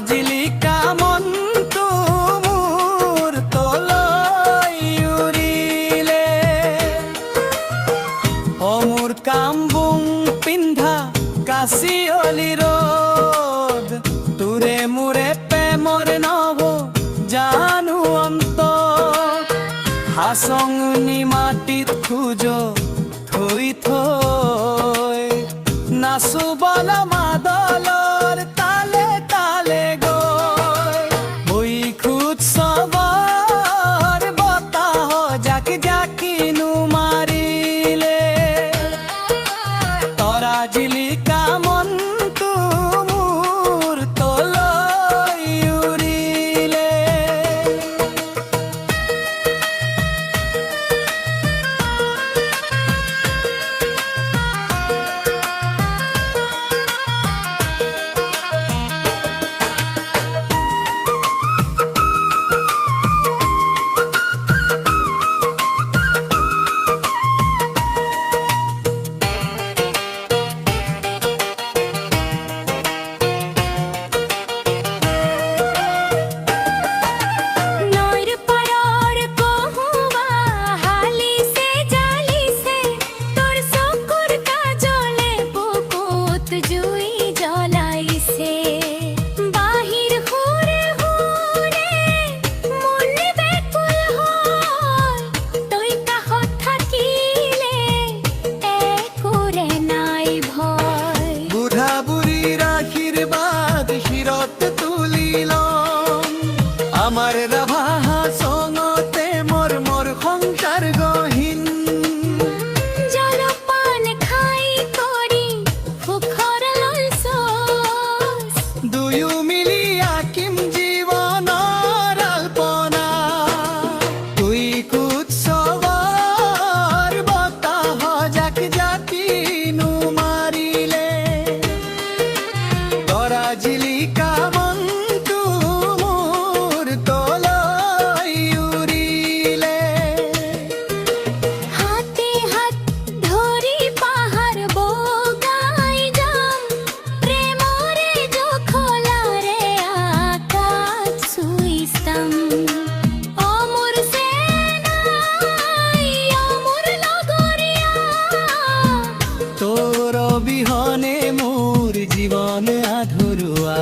জিলিকা মনটো মোৰ তলৈ উৰিলে অ মোৰ কামবুং পিন্ধা কাচিয়লি ৰ'দ তোৰে মোৰে প্ৰেমৰ নভ জানো অন্ত হাচঙনি মাটিত খোজ থৈ থৈ নাচো বল মাদলৰ তালে তালে গৈ বৈকুট উৎসৱৰ বতাহ জাকি জাকিনো মাৰিলে তৰা জিলিকা মনটো মোৰ তলৈ উৰিলে আমাৰ ৰাভা সঙতে মোৰ মোৰ সংসাৰ গহীন জলপান খাই কৰি সুখৰ ললচচ দুয়ো মিলি আকিম জীৱনৰ আল্পনা তুই উৎসৱৰ বতাহ জাক জাকিনো মাৰিলে তৰা জিলিকা তোৰ বিহনে মোৰ জীবন আধৰুৱা